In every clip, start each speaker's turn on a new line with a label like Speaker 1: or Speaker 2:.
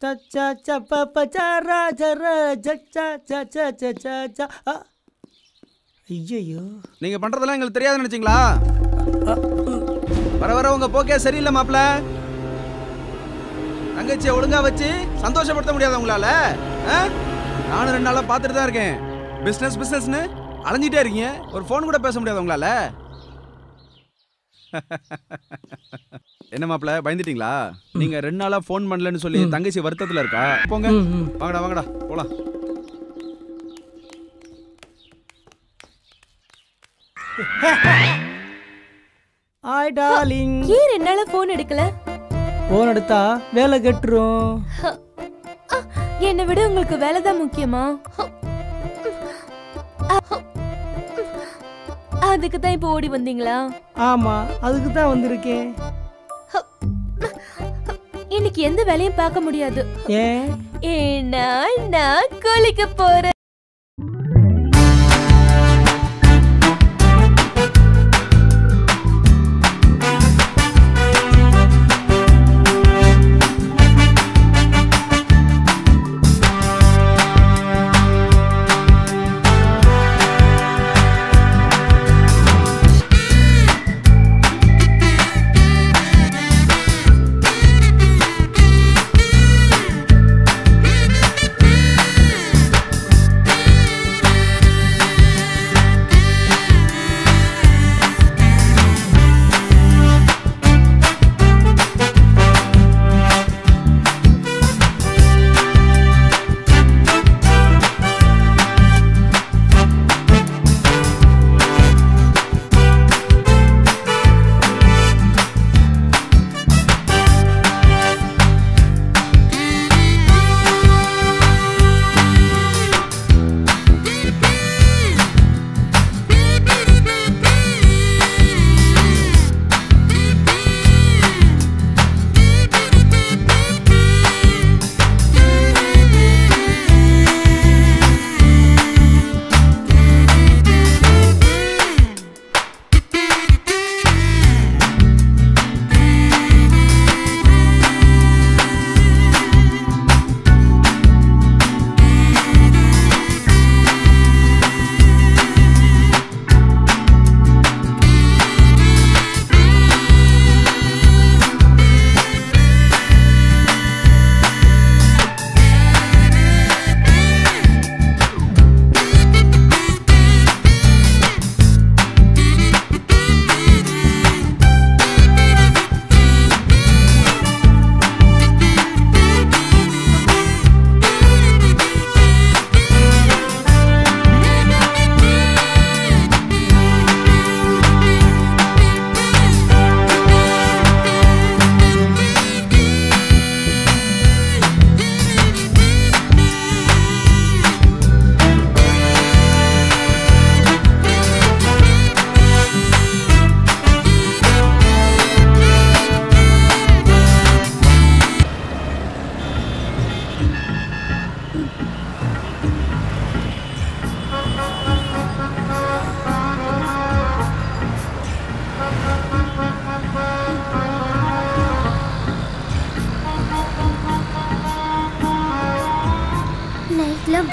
Speaker 1: ஐயோ,
Speaker 2: நீங்க பண்றதெல்லாம் எங்களுக்கு தெரியாதுன்னு நினைச்சீங்களா? வர வர உங்க போக்கே சரியில்லை மாப்பிள்ள. தங்கச்சியை ஒழுங்கா வச்சு சந்தோஷப்படுத்த முடியாது உங்களால. நானும் 2 நாளா பார்த்துட்டு தான் இருக்கேன். பிசினஸ்னு அலைஞ்சிட்டே இருக்கீங்க. ஒரு ஃபோன் கூட பேச முடியாது உங்களால. என்ன மாப்பிள்ள, பயந்துட்டீங்களா? நீங்க 2 நாளா ஃபோன் பண்ணலன்னு சொல்லி தங்கச்சி வருத்தத்துல இருக்கா? போங்க, வாங்கடா போலாம்.
Speaker 1: Hi darling.
Speaker 3: ஏன் 2 நாளா ஃபோன் எடுக்கல?
Speaker 1: ஃபோன் எடுத்தா வேலை கெட்டுரும்.
Speaker 3: என்னை விட உங்களுக்கு வேலை தான் முக்கியமா? அதுக்கு தான் இப்போ ஓடி வந்தீங்களா?
Speaker 1: ஆமா, அதுக்கு தான் வந்திருக்கேன்.
Speaker 3: இன்னைக்கு எந்த வேலையும் பார்க்க முடியாது.
Speaker 1: ஏன்?
Speaker 3: ஏன்னா நான் குளிக்க போறேன்.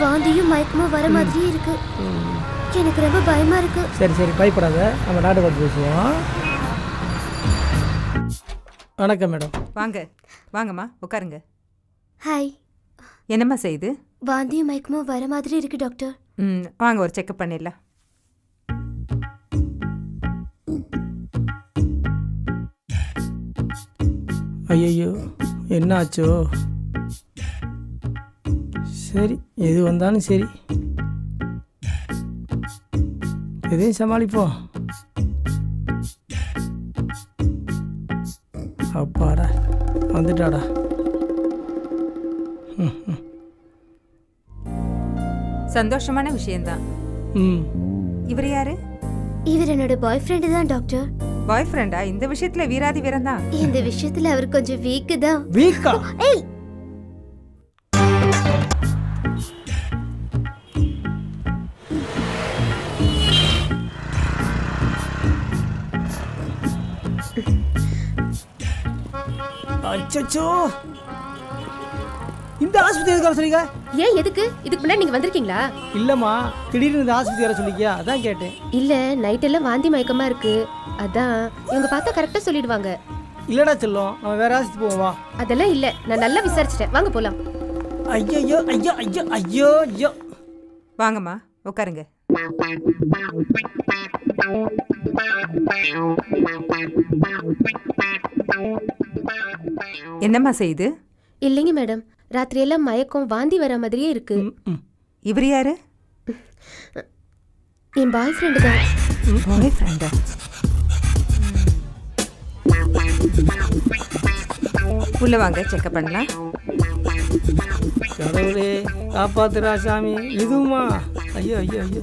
Speaker 4: வாந்தியும் மயக்கமும் வர மாதிரியே இருக்கு. எனக்கு ரொம்ப பயமா இருக்கு.
Speaker 1: சரி பயப்படாத, நம்ம டாக்டர் பார்த்து பேசுவோம். வணக்கம் மேடம்.
Speaker 5: வாங்கம்மா உட்காருங்க.
Speaker 4: ஹாய்.
Speaker 5: என்னம்மா செய்யுது?
Speaker 4: வாந்தியும் மயக்கமும் வர மாதிரி இருக்கு டாக்டர்.
Speaker 5: வாங்க ஒரு செக்அப் பண்ணிடலாம்.
Speaker 1: ஐயோ, என்ன ஆச்சோ? சரி, எது வந்தாலும் சரி, எதையும் சமாளிப்போம். அப்பாடா, வந்துட்டாடா.
Speaker 5: சந்தோஷமான விஷயம்தான். இவர் யாரு?
Speaker 4: இவர் என்னோட பாய் ஃப்ரெண்டு தான் டாக்டர்.
Speaker 5: பாய் ஃப்ரெண்டா? இந்த விஷயத்துல வீராதி வீரம் தான்.
Speaker 4: இந்த விஷயத்துல அவர் கொஞ்சம் வீக் தான்.
Speaker 1: வீக்கா?
Speaker 4: ஏய்,
Speaker 1: அச்சச்சோ, இந்த ஆஸ்பத்திரி எதுக்கு சொல்லிக்க?
Speaker 6: ஏன் எதுக்கு? இதுக்கு முன்னாடி நீங்க வந்திருக்கீங்களா?
Speaker 1: இல்லம்மா, திடீர்னு இந்த ஆஸ்பத்திரி வர சொல்லிக்கியா, அதான் கேட்டேன்.
Speaker 6: இல்ல, நைட் எல்லாம் வாந்தி மயக்கமா இருக்கு, அதான். இவங்க பார்த்தா கரெக்டா சொல்லிடுவாங்க.
Speaker 1: இல்லடா செல்லம், நம்ம வேற ஆஸ்பத்திரி போவோம் வா.
Speaker 6: அதெல்லாம் இல்ல, நான் நல்லா விசாரிச்சிட்டேன், வாங்க போலாம்.
Speaker 1: ஐயோ ஐயோ ஐயோ ஐயோ ஐயோ.
Speaker 5: வாங்கம்மா உட்காருங்க. என்னம்மா செய்யுது?
Speaker 6: இல்லைங்க மேடம், ராத்திரி எல்லாம் மயக்கம் வாந்தி வர மாதிரியே இருக்கு.
Speaker 5: இவர் யாரு?
Speaker 6: என் பாய் ஃப்ரெண்டு தான்.
Speaker 5: பாய் ஃப்ரெண்டா? உள்ள வாங்க, செக்அப் பண்ணலாம்.
Speaker 1: கடவுளே காப்பாத்துறா சாமி. இதுமா ஐயோ ஐயோ ஐயோ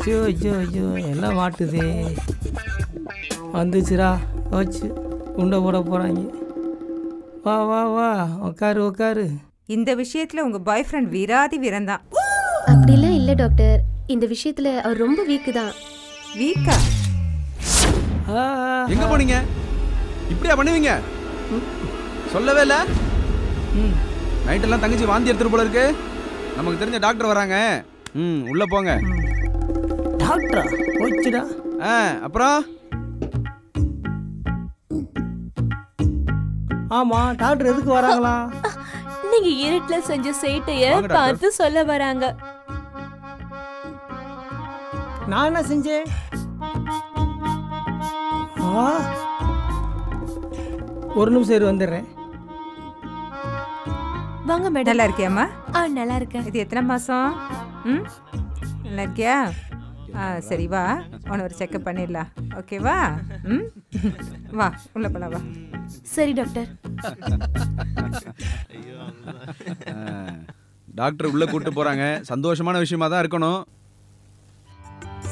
Speaker 1: ஐயோ ஐயோ ஐயோ எல்லாம் மாட்டுதே. வந்துச்சுரா, வச்சு உண்டை போட போகிறாங்க. வா வா வா, உட்காரு உட்காரு.
Speaker 5: இந்த விஷயத்துல உங்க பாய் ஃப்ரெண்ட் வீராதி வீரன் தான்.
Speaker 6: அப்படிலாம் இல்ல டாக்டர், இந்த விஷயத்துல அவர் ரொம்ப வீக்கு தான்.
Speaker 5: வீக்கா?
Speaker 2: எங்க போனீங்க? இப்படியா பண்ணுவீங்க? சொல்லவே இல்லை. நைட்டெல்லாம் தங்கச்சி வாந்தி எடுத்துட்டு போல இருக்கு. நமக்கு தெரிஞ்ச டாக்டர் வராங்க. உள்ள போங்க.
Speaker 1: டாக்டரா? போச்சுடா.
Speaker 2: அப்புறம்
Speaker 1: ஆமா, டாக்டர் எதுக்கு வராங்களா?
Speaker 3: நீங்க இருட்டுல செஞ்ச சேட்டைய பார்த்து சொல்ல வராங்க.
Speaker 1: நான் என்ன செஞ்சேன்? ஒரு நிமிஷம் இரு, வந்துடுறேன்.
Speaker 3: வாங்க மேடம்.
Speaker 5: நல்லா இருக்கியாம்மா?
Speaker 3: நல்லா இருக்கேன்.
Speaker 5: இது எத்தனை மாசம்? நல்லா இருக்கியா? சரி வா, உன ஒரு செக்அப் பண்ணிடலாம். ஓகேவா? வா உள்ள போலாம் வா.
Speaker 3: சரி டாக்டர்.
Speaker 2: டாக்டர் உள்ள கூட்டு போறாங்க. சந்தோஷமான விஷயமா தான் இருக்கணும்.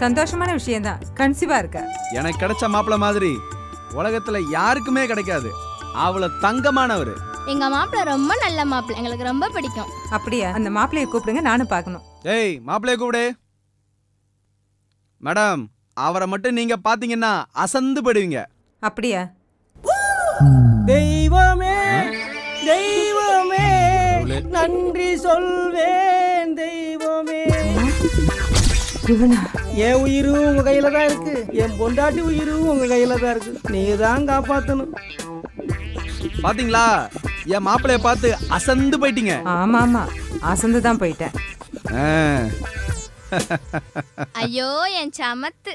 Speaker 5: சந்தோஷமான விஷயம்தான். கன்சீவா இருக்க. எனக்கு
Speaker 2: கிடைச்ச மாப்பிள்ள மாதிரி உலகத்துல யாருக்குமே கிடைக்காது. அவ்வளவு தங்கமானவர்.
Speaker 4: எங்க மாப்பிள்ள ரொம்ப நல்ல மாப்பிள்ள, எங்களுக்கு ரொம்ப பிடிக்கும்.
Speaker 5: அப்படியா? அந்த மாப்பிள்ளையை கூப்பிடுங்க, நானும் பார்க்கணும்.
Speaker 2: ஏய், மாப்பிள்ளைய கூப்பிடு. மேடம், அவரை மட்டும் நீங்க பாத்தீங்கன்னா அசந்து போயிடுவீங்க.
Speaker 5: அப்படியா?
Speaker 1: தெய்வமே தெய்வமே நன்றி சொல்வேன் தெய்வமே. என் உயிரும் உங்க கையில தான் இருக்கு, என் பொண்டாட்டி உயிரும் உங்க கையில தான் இருக்கு. நீங்க தான் காப்பாத்தணும்.
Speaker 2: பாத்தீங்களா, என் மாப்பிள்ளைய பார்த்து அசந்து போயிட்டீங்க.
Speaker 5: ஆமா ஆமா, அசந்து தான் போயிட்டேன்.
Speaker 4: ஐயோ என் சமத்து.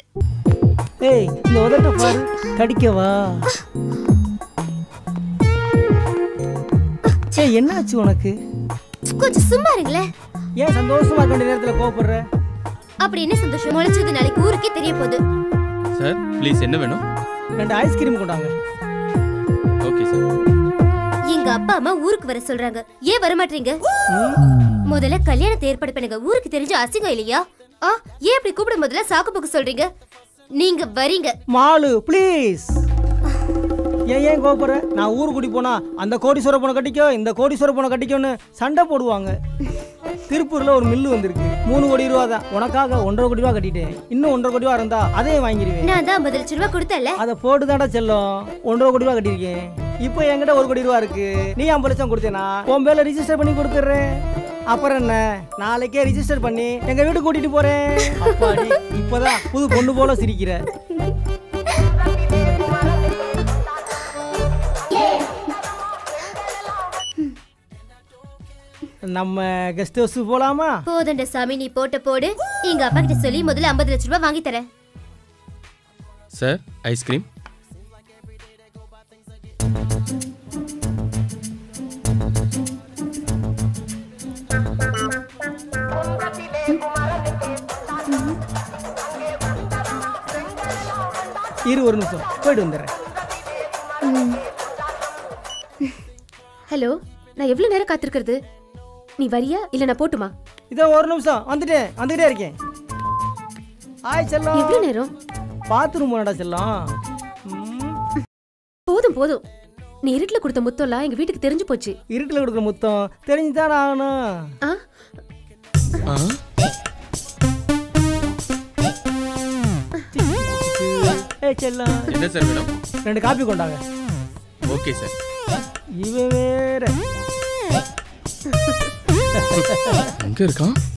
Speaker 1: ஏய், இந்த உதட்ட பாரு, கடிக்கவா? ஏய், என்னாச்சு உனக்கு?
Speaker 4: கொஞ்சம் சும்மா இருங்களே.
Speaker 1: ஏன் சந்தோஷமா இருக்க வேண்டிய நேரத்துல கோபப்படுற?
Speaker 4: அப்படி என்ன சந்தோஷம்? முளைச்சது நாளைக்கு ஊருக்கே தெரிய போகுது.
Speaker 7: சார் ப்ளீஸ், என்ன வேணும்?
Speaker 1: 2 ஐஸ்கிரீம் கொண்டாங்க.
Speaker 7: Okay sir.
Speaker 4: எங்க அப்பா அம்மா ஊருக்கு வர சொல்றாங்க, ஏன் வர மாட்டீங்க? முதல்ல கல்யாணத்தை ஏற்பாடு பண்ணுங்க, ஊருக்கு தெரிஞ்ச அசிங்கம் இல்லையா? ஏன் இப்படி கூப்பிட முதல்ல சாக்கு போக்கு சொல்றீங்க? நீங்க வரீங்க.
Speaker 1: மாலு ப்ளீஸ். ஏன் கோபப்படுற? நான் ஊருக்கு கூட்டி போனா அந்த கோடீஸ்வர பொண்ணை கட்டிக்கோ, இந்த கோடீஸ்வர பொண்ணை கட்டிக்கோன்னு சண்டை போடுவாங்க. திருப்பூர்ல ஒரு மில்லு வந்திருக்கு, 3 கோடி ரூபா தான். உனக்காக 1.5 கோடி ரூபா கட்டிட்டேன். இன்னும் 1.5 கோடி ரூபா இருந்தா அதையும் வாங்கிடுவேன்.
Speaker 4: நான் தான் 50 லட்சம் ரூபா கொடுத்தல,
Speaker 1: அதை போட்டுதாடா செல்லும். 1.5 கோடி ரூபா கட்டியிருக்கேன். இப்போ என்கிட்ட 1 கோடி ரூபா இருக்கு. நீ 50 லட்சம் கொடுத்தேனா உன் பேர்ல ரிஜிஸ்டர் பண்ணி கொடுத்துட்றேன். அப்புறம் என்ன, நாளைக்கே ரிஜிஸ்டர் பண்ணி எங்க வீட்டுக்கு கூட்டிட்டு போறேன். அப்பாடி, இப்பதான் புது பொண்ணு போல சிரிக்கிற. நம்ம கெஸ்ட் ஹவுஸ் போலாமா?
Speaker 4: போதண்ட சாமி, நீ போடு. எங்க அப்பா கிட்ட சொல்லி முதல்ல 50 லட்சம் ரூபாய் வாங்கி தரேன்.
Speaker 7: Sir ice cream.
Speaker 1: ஒரு நிமிஷம் போயிட்டு வந்துடுறேன்.
Speaker 6: ஹலோ, நான் எவ்வளவு நேரம் காத்திருக்கிறது? நீ வரியா இல்ல நான் போட்டுமா?
Speaker 1: இதோ ஒரு நிமிஷம், வந்துட்டே இருக்கேன். ஆய் செல்லம்.
Speaker 6: எவ்வளவு நேரம்?
Speaker 1: பாத்ரூம் போனடா செல்லம்.
Speaker 6: போதும். நீ இருட்டுல கொடுத்த முத்தம்லாம் எங்க வீட்டுக்கு தெரிஞ்சு போச்சு.
Speaker 1: இருட்டுல கொடுக்குற முத்தம் தெரிஞ்சுதான் ஆகணும்.
Speaker 7: என்ன சார் வேணும்?
Speaker 1: 2 காபி கொண்டாங்க.
Speaker 7: Okay sir.
Speaker 1: இவன் வேற
Speaker 7: எங்க இருக்கான்?